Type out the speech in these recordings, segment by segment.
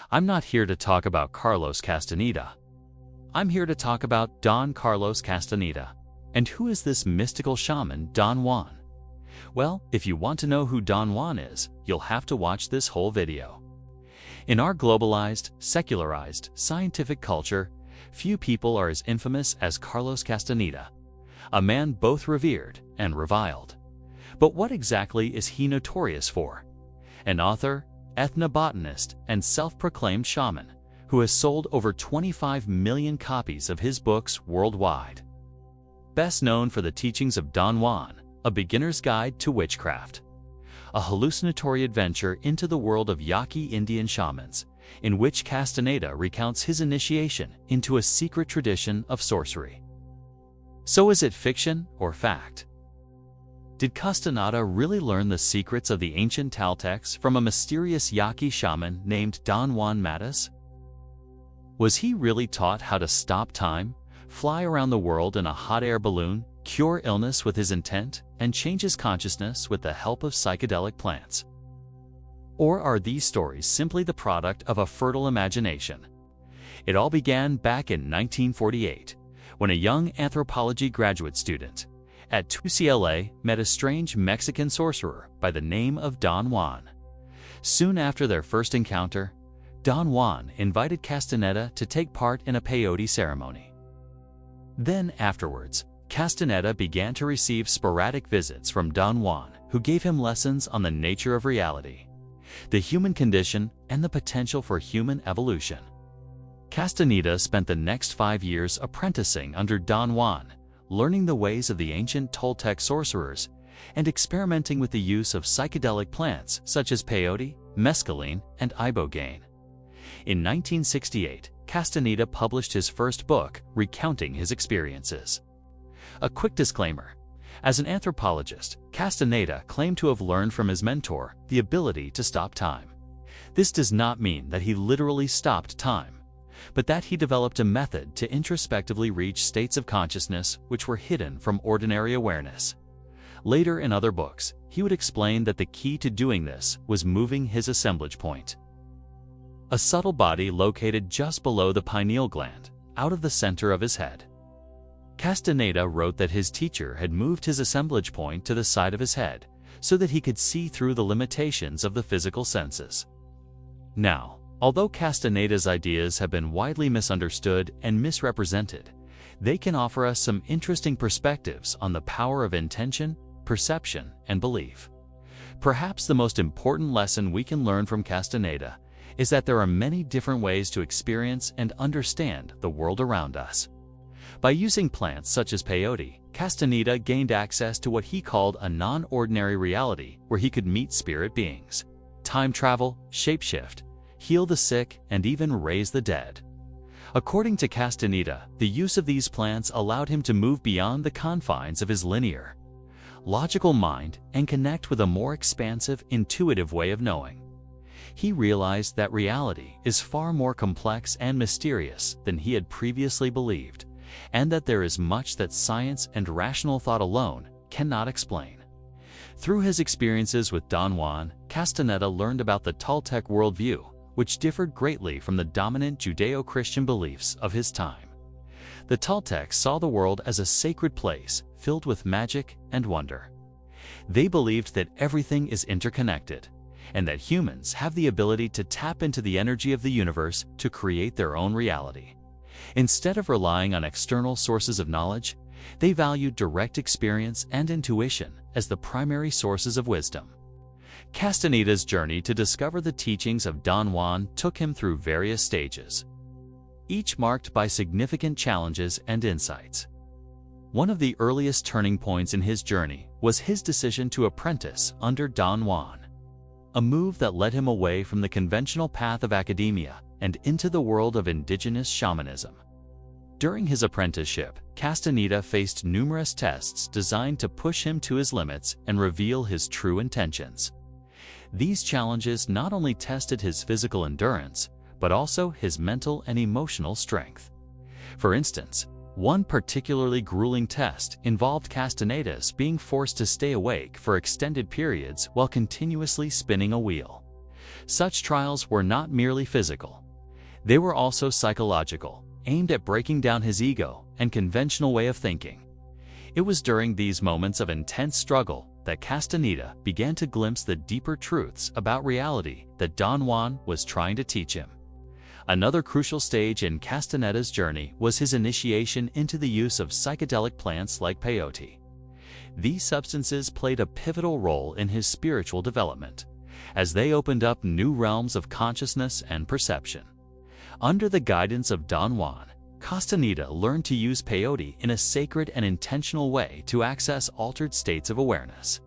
I'm not here to talk about Carlos Castaneda. I'm here to talk about Don Carlos Castaneda. And who is this mystical shaman, Don Juan? Well, if you want to know who Don Juan is, you'll have to watch this whole video. In our globalized, secularized, scientific culture, few people are as infamous as Carlos Castaneda, a man both revered and reviled. But what exactly is he notorious for? An author, ethnobotanist, and self-proclaimed shaman who has sold over 25 million copies of his books worldwide. Best known for the teachings of Don Juan, A Beginner's Guide to Witchcraft, a hallucinatory adventure into the world of Yaqui Indian shamans, in which Castaneda recounts his initiation into a secret tradition of sorcery. So is it fiction or fact? Did Castaneda really learn the secrets of the ancient Toltecs from a mysterious Yaqui shaman named Don Juan Matus? Was he really taught how to stop time, fly around the world in a hot air balloon, cure illness with his intent, and change his consciousness with the help of psychedelic plants? Or are these stories simply the product of a fertile imagination? It all began back in 1948, when a young anthropology graduate student at UCLA met a strange Mexican sorcerer by the name of Don Juan. Soon after their first encounter, Don Juan invited Castaneda to take part in a peyote ceremony. Then afterwards, Castaneda began to receive sporadic visits from Don Juan, who gave him lessons on the nature of reality, the human condition, and the potential for human evolution. Castaneda spent the next 5 years apprenticing under Don Juan, learning the ways of the ancient Toltec sorcerers and experimenting with the use of psychedelic plants such as peyote, mescaline, and ibogaine. In 1968, Castaneda published his first book recounting his experiences. A quick disclaimer: as an anthropologist, Castaneda claimed to have learned from his mentor the ability to stop time. This does not mean that he literally stopped time, but that he developed a method to introspectively reach states of consciousness which were hidden from ordinary awareness. Later in other books, he would explain that the key to doing this was moving his assemblage point, a subtle body located just below the pineal gland, out of the center of his head. Castaneda wrote that his teacher had moved his assemblage point to the side of his head so that he could see through the limitations of the physical senses. Now, although Castaneda's ideas have been widely misunderstood and misrepresented, they can offer us some interesting perspectives on the power of intention, perception, and belief. Perhaps the most important lesson we can learn from Castaneda is that there are many different ways to experience and understand the world around us. By using plants such as peyote, Castaneda gained access to what he called a non-ordinary reality where he could meet spirit beings, time travel, shapeshift, heal the sick, and even raise the dead. According to Castaneda, the use of these plants allowed him to move beyond the confines of his linear, logical mind and connect with a more expansive, intuitive way of knowing. He realized that reality is far more complex and mysterious than he had previously believed, and that there is much that science and rational thought alone cannot explain. Through his experiences with Don Juan, Castaneda learned about the Toltec worldview, which differed greatly from the dominant Judeo-Christian beliefs of his time. The Toltecs saw the world as a sacred place filled with magic and wonder. They believed that everything is interconnected, and that humans have the ability to tap into the energy of the universe to create their own reality. Instead of relying on external sources of knowledge, they valued direct experience and intuition as the primary sources of wisdom. Castaneda's journey to discover the teachings of Don Juan took him through various stages, each marked by significant challenges and insights. One of the earliest turning points in his journey was his decision to apprentice under Don Juan, a move that led him away from the conventional path of academia and into the world of indigenous shamanism. During his apprenticeship, Castaneda faced numerous tests designed to push him to his limits and reveal his true intentions. These challenges not only tested his physical endurance, but also his mental and emotional strength. For instance, one particularly grueling test involved Castaneda's being forced to stay awake for extended periods while continuously spinning a wheel. Such trials were not merely physical. They were also psychological, aimed at breaking down his ego and conventional way of thinking. It was during these moments of intense struggle that Castaneda began to glimpse the deeper truths about reality that Don Juan was trying to teach him. Another crucial stage in Castaneda's journey was his initiation into the use of psychedelic plants like peyote. These substances played a pivotal role in his spiritual development, as they opened up new realms of consciousness and perception. Under the guidance of Don Juan, Castaneda learned to use peyote in a sacred and intentional way to access altered states of awareness.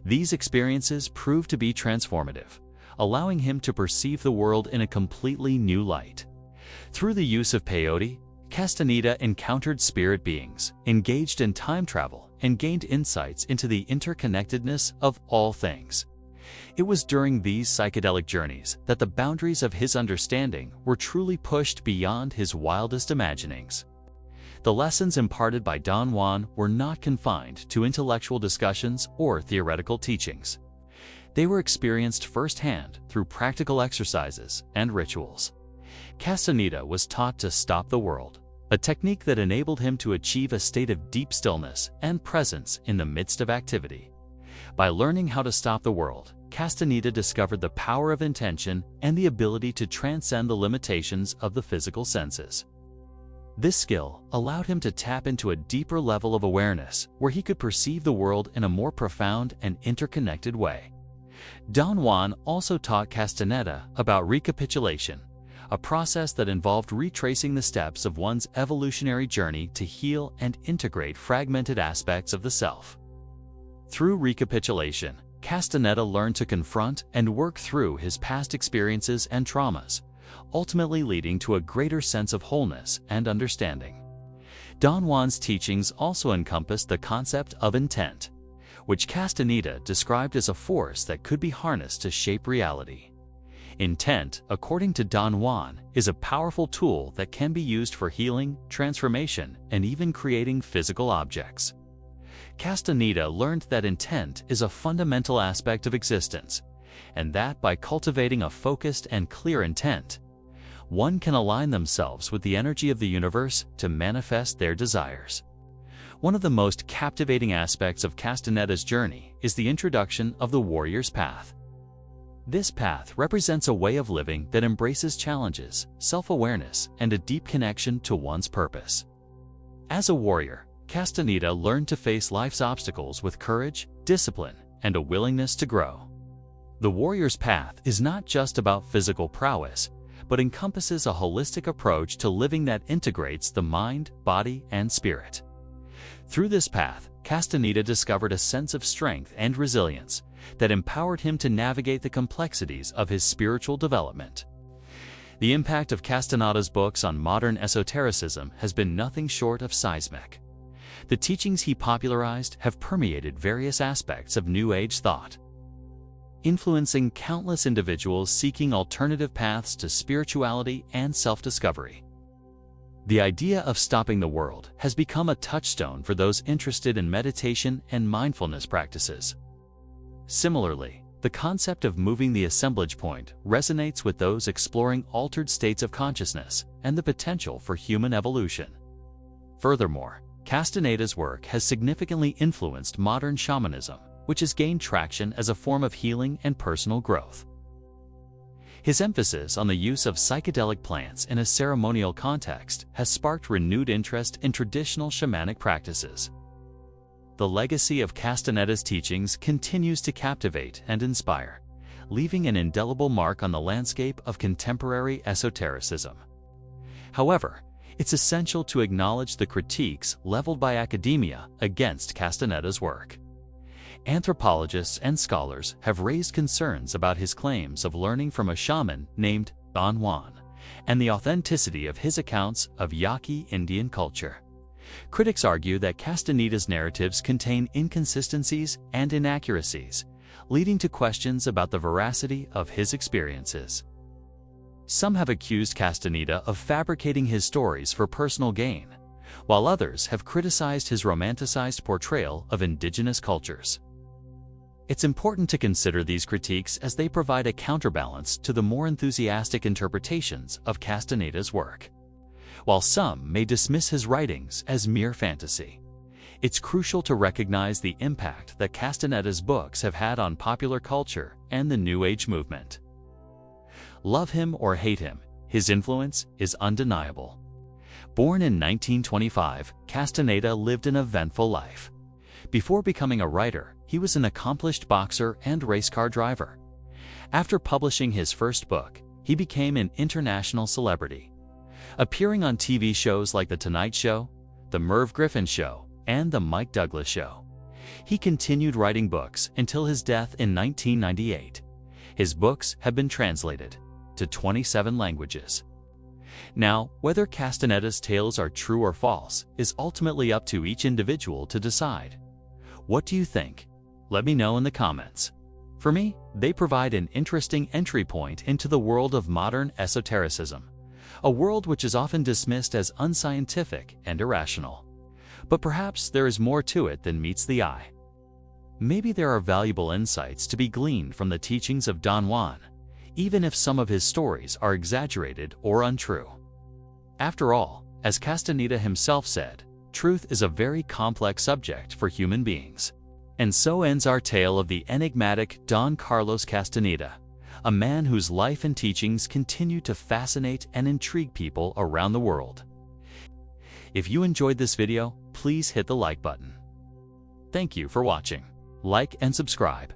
These experiences proved to be transformative, allowing him to perceive the world in a completely new light. Through the use of peyote, Castaneda encountered spirit beings, engaged in time travel, and gained insights into the interconnectedness of all things. It was during these psychedelic journeys that the boundaries of his understanding were truly pushed beyond his wildest imaginings. The lessons imparted by Don Juan were not confined to intellectual discussions or theoretical teachings. They were experienced firsthand through practical exercises and rituals. Castaneda was taught to stop the world, a technique that enabled him to achieve a state of deep stillness and presence in the midst of activity. By learning how to stop the world, Castaneda discovered the power of intention and the ability to transcend the limitations of the physical senses. This skill allowed him to tap into a deeper level of awareness where he could perceive the world in a more profound and interconnected way. Don Juan also taught Castaneda about recapitulation, a process that involved retracing the steps of one's evolutionary journey to heal and integrate fragmented aspects of the self. Through recapitulation, Castaneda learned to confront and work through his past experiences and traumas, ultimately leading to a greater sense of wholeness and understanding. Don Juan's teachings also encompassed the concept of intent, which Castaneda described as a force that could be harnessed to shape reality. Intent, according to Don Juan, is a powerful tool that can be used for healing, transformation, and even creating physical objects. Castaneda learned that intent is a fundamental aspect of existence, and that by cultivating a focused and clear intent, one can align themselves with the energy of the universe to manifest their desires. One of the most captivating aspects of Castaneda's journey is the introduction of the warrior's path. This path represents a way of living that embraces challenges, self-awareness, and a deep connection to one's purpose. As a warrior, Castaneda learned to face life's obstacles with courage, discipline, and a willingness to grow. The warrior's path is not just about physical prowess, but encompasses a holistic approach to living that integrates the mind, body, and spirit. Through this path, Castaneda discovered a sense of strength and resilience that empowered him to navigate the complexities of his spiritual development. The impact of Castaneda's books on modern esotericism has been nothing short of seismic. The teachings he popularized have permeated various aspects of New Age thought, influencing countless individuals seeking alternative paths to spirituality and self-discovery. The idea of stopping the world has become a touchstone for those interested in meditation and mindfulness practices. Similarly, the concept of moving the assemblage point resonates with those exploring altered states of consciousness and the potential for human evolution. Furthermore, Castaneda's work has significantly influenced modern shamanism, which has gained traction as a form of healing and personal growth. His emphasis on the use of psychedelic plants in a ceremonial context has sparked renewed interest in traditional shamanic practices. The legacy of Castaneda's teachings continues to captivate and inspire, leaving an indelible mark on the landscape of contemporary esotericism. However, it's essential to acknowledge the critiques leveled by academia against Castaneda's work. Anthropologists and scholars have raised concerns about his claims of learning from a shaman named Don Juan and the authenticity of his accounts of Yaqui Indian culture. Critics argue that Castaneda's narratives contain inconsistencies and inaccuracies, leading to questions about the veracity of his experiences. Some have accused Castaneda of fabricating his stories for personal gain, while others have criticized his romanticized portrayal of indigenous cultures. It's important to consider these critiques as they provide a counterbalance to the more enthusiastic interpretations of Castaneda's work. While some may dismiss his writings as mere fantasy, it's crucial to recognize the impact that Castaneda's books have had on popular culture and the New Age movement. Love him or hate him, his influence is undeniable. Born in 1925, Castaneda lived an eventful life. Before becoming a writer, he was an accomplished boxer and race car driver. After publishing his first book, he became an international celebrity, appearing on TV shows like The Tonight Show, The Merv Griffin Show, and The Mike Douglas Show. He continued writing books until his death in 1998. His books have been translated to 27 languages. Now, whether Castaneda's tales are true or false is ultimately up to each individual to decide. What do you think? Let me know in the comments. For me, they provide an interesting entry point into the world of modern esotericism, a world which is often dismissed as unscientific and irrational. But perhaps there is more to it than meets the eye. Maybe there are valuable insights to be gleaned from the teachings of Don Juan, even if some of his stories are exaggerated or untrue. After all, as Castaneda himself said, truth is a very complex subject for human beings. And so ends our tale of the enigmatic Don Carlos Castaneda, a man whose life and teachings continue to fascinate and intrigue people around the world. If you enjoyed this video, please hit the like button. Thank you for watching. Like and subscribe.